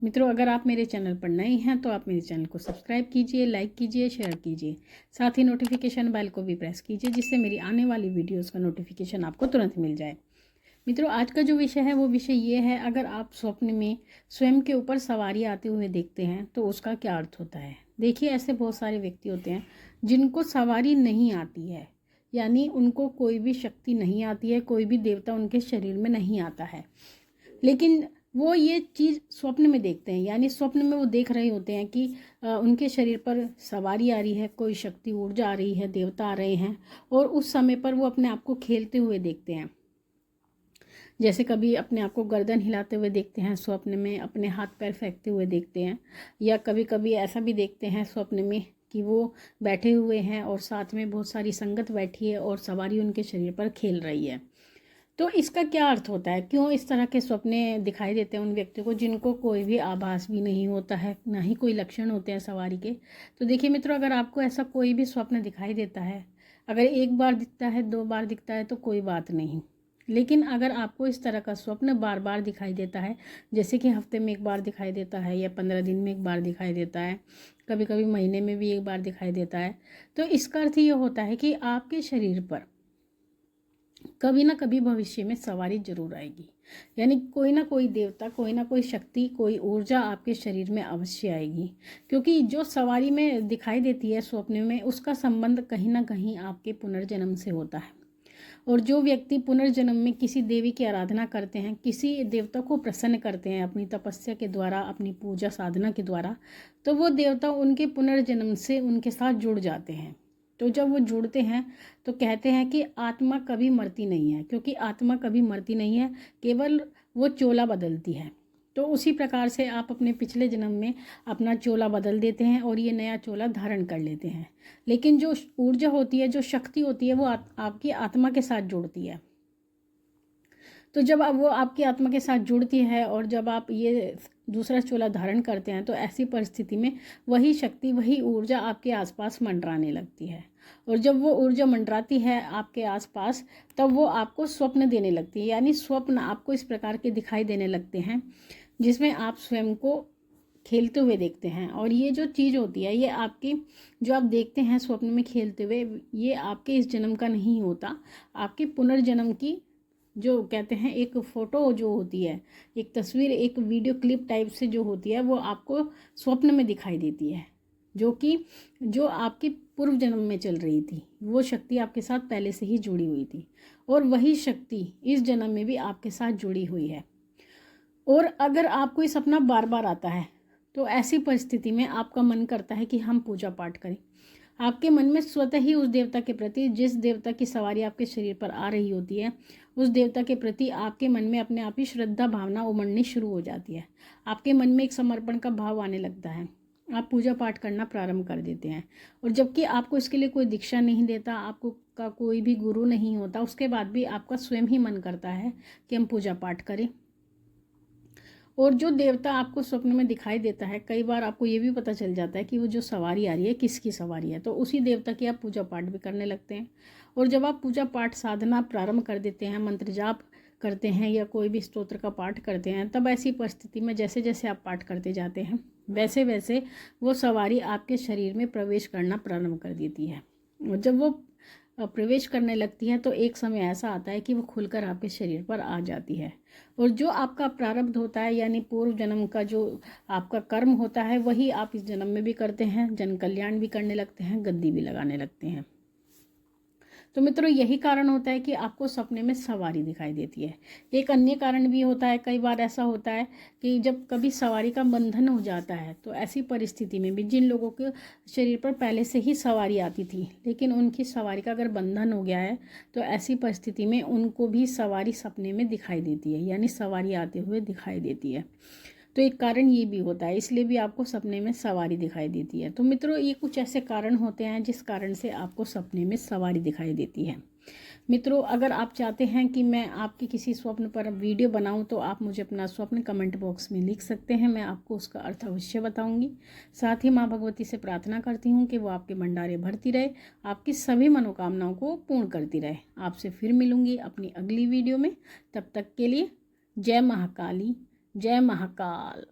मित्रों, अगर आप मेरे चैनल पर नए हैं तो आप मेरे चैनल को सब्सक्राइब कीजिए, लाइक कीजिए, शेयर कीजिए। साथ ही नोटिफिकेशन बेल को भी प्रेस कीजिए, जिससे मेरी आने वाली वीडियोस का नोटिफिकेशन आपको तुरंत मिल जाए। मित्रों, आज का जो विषय है वो विषय ये है, अगर आप स्वप्न में स्वयं के ऊपर सवारी आते हुए देखते हैं तो उसका क्या अर्थ होता है। देखिए, ऐसे बहुत सारे व्यक्ति होते हैं जिनको सवारी नहीं आती है, यानी उनको कोई भी शक्ति नहीं आती है, कोई भी देवता उनके शरीर में नहीं आता है, लेकिन वो ये चीज़ स्वप्न में देखते हैं। यानी स्वप्न में वो देख रहे होते हैं कि उनके शरीर पर सवारी आ रही है, कोई शक्ति ऊर्जा आ रही है, देवता आ रहे हैं, और उस समय पर वो अपने आप को खेलते हुए देखते हैं। जैसे कभी अपने आप को गर्दन हिलाते हुए देखते हैं स्वप्न में, अपने हाथ पैर फेंकते हुए देखते हैं, या कभी कभी ऐसा भी देखते हैं स्वप्न में कि वो बैठे हुए हैं और साथ में बहुत सारी संगत बैठी है और सवारी उनके शरीर पर खेल रही है। तो इसका क्या अर्थ होता है, क्यों इस तरह के सपने दिखाई देते हैं उन व्यक्तियों को जिनको कोई भी आभास भी नहीं होता है, ना ही कोई लक्षण होते हैं सवारी के। तो देखिए मित्रों, अगर आपको ऐसा कोई भी स्वप्न दिखाई देता है, अगर एक बार दिखता है, 2 बार दिखता है तो कोई बात नहीं, लेकिन अगर आपको इस तरह का स्वप्न बार बार दिखाई देता है, जैसे कि हफ्ते में एक बार दिखाई देता है या 15 दिन में एक बार दिखाई देता है, कभी कभी महीने में भी एक बार दिखाई देता है, तो इसका अर्थ ये होता है कि आपके शरीर पर कभी ना कभी भविष्य में सवारी जरूर आएगी। यानी कोई ना कोई देवता, कोई ना कोई शक्ति, कोई ऊर्जा आपके शरीर में अवश्य आएगी, क्योंकि जो सवारी में दिखाई देती है स्वप्न में, उसका संबंध कहीं ना कहीं आपके पुनर्जन्म से होता है। और जो व्यक्ति पुनर्जन्म में किसी देवी की आराधना करते हैं, किसी देवता को प्रसन्न करते हैं अपनी तपस्या के द्वारा, अपनी पूजा साधना के द्वारा, तो वो देवता उनके पुनर्जन्म से उनके साथ जुड़ जाते हैं। तो जब वो जुड़ते हैं तो कहते हैं कि आत्मा कभी मरती नहीं है, क्योंकि आत्मा कभी मरती नहीं है, केवल वो चोला बदलती है। तो उसी प्रकार से आप अपने पिछले जन्म में अपना चोला बदल देते हैं और ये नया चोला धारण कर लेते हैं, लेकिन जो ऊर्जा होती है, जो शक्ति होती है, वो आपकी आत्मा के साथ जुड़ती है। तो जब वो आपकी आत्मा के साथ जुड़ती है और जब आप ये दूसरा चोला धारण करते हैं, तो ऐसी परिस्थिति में वही शक्ति, वही ऊर्जा आपके आसपास मंडराने लगती है। और जब वो ऊर्जा मंडराती है आपके आसपास, तब वो आपको स्वप्न देने लगती है। यानी स्वप्न आपको इस प्रकार के दिखाई देने लगते हैं जिसमें आप स्वयं को खेलते हुए देखते हैं। और ये जो चीज़ होती है, ये आपकी, जो आप देखते हैं स्वप्न में खेलते हुए, ये आपके इस जन्म का नहीं होता, आपके पुनर्जन्म की, जो कहते हैं एक फ़ोटो जो होती है, एक तस्वीर, एक वीडियो क्लिप टाइप से जो होती है, वो आपको स्वप्न में दिखाई देती है, जो आपकी पूर्व जन्म में चल रही थी। वो शक्ति आपके साथ पहले से ही जुड़ी हुई थी, और वही शक्ति इस जन्म में भी आपके साथ जुड़ी हुई है। और अगर आपको ये सपना बार बार आता है, तो ऐसी परिस्थिति में आपका मन करता है कि हम पूजा पाठ करें। आपके मन में स्वतः ही उस देवता के प्रति, जिस देवता की सवारी आपके शरीर पर आ रही होती है, उस देवता के प्रति आपके मन में अपने आप ही श्रद्धा भावना उमड़नी शुरू हो जाती है। आपके मन में एक समर्पण का भाव आने लगता है, आप पूजा पाठ करना प्रारंभ कर देते हैं। और जबकि आपको इसके लिए कोई दीक्षा नहीं देता, आपको का कोई भी गुरु नहीं होता, उसके बाद भी आपका स्वयं ही मन करता है कि हम पूजा पाठ करें। और जो देवता आपको स्वप्न में दिखाई देता है, कई बार आपको ये भी पता चल जाता है कि वो जो सवारी आ रही है किसकी सवारी है, तो उसी देवता की आप पूजा पाठ भी करने लगते हैं। और जब आप पूजा पाठ साधना प्रारंभ कर देते हैं, मंत्र जाप करते हैं या कोई भी स्तोत्र का पाठ करते हैं, तब ऐसी परिस्थिति में जैसे जैसे आप पाठ करते जाते हैं, वैसे वैसे वो सवारी आपके शरीर में प्रवेश करना प्रारंभ कर देती है। और जब वो प्रवेश करने लगती है, तो एक समय ऐसा आता है कि वो खुलकर आपके शरीर पर आ जाती है। और जो आपका प्रारब्ध होता है, यानी पूर्व जन्म का जो आपका कर्म होता है, वही आप इस जन्म में भी करते हैं, जन कल्याण भी करने लगते हैं, गद्दी भी लगाने लगते हैं। तो मित्रों, यही कारण होता है कि आपको सपने में सवारी दिखाई देती है। एक अन्य कारण भी होता है, कई बार ऐसा होता है कि जब कभी सवारी का बंधन हो जाता है, तो ऐसी परिस्थिति में भी जिन लोगों के शरीर पर पहले से ही सवारी आती थी, लेकिन उनकी सवारी का अगर बंधन हो गया है, तो ऐसी परिस्थिति में उनको भी सवारी सपने में दिखाई देती है, यानी सवारी आते हुए दिखाई देती है। तो एक कारण ये भी होता है, इसलिए भी आपको सपने में सवारी दिखाई देती है। तो मित्रों, ये कुछ ऐसे कारण होते हैं जिस कारण से आपको सपने में सवारी दिखाई देती है। मित्रों, अगर आप चाहते हैं कि मैं आपके किसी स्वप्न पर वीडियो बनाऊं, तो आप मुझे अपना स्वप्न कमेंट बॉक्स में लिख सकते हैं, मैं आपको उसका अर्थ अवश्य बताऊंगी। साथ ही माँ भगवती से प्रार्थना करती हूँ कि वो आपके भंडारे भरती रहे, आपकी सभी मनोकामनाओं को पूर्ण करती रहे। आपसे फिर मिलूंगी अपनी अगली वीडियो में, तब तक के लिए जय महाकाली, जय महाकाल।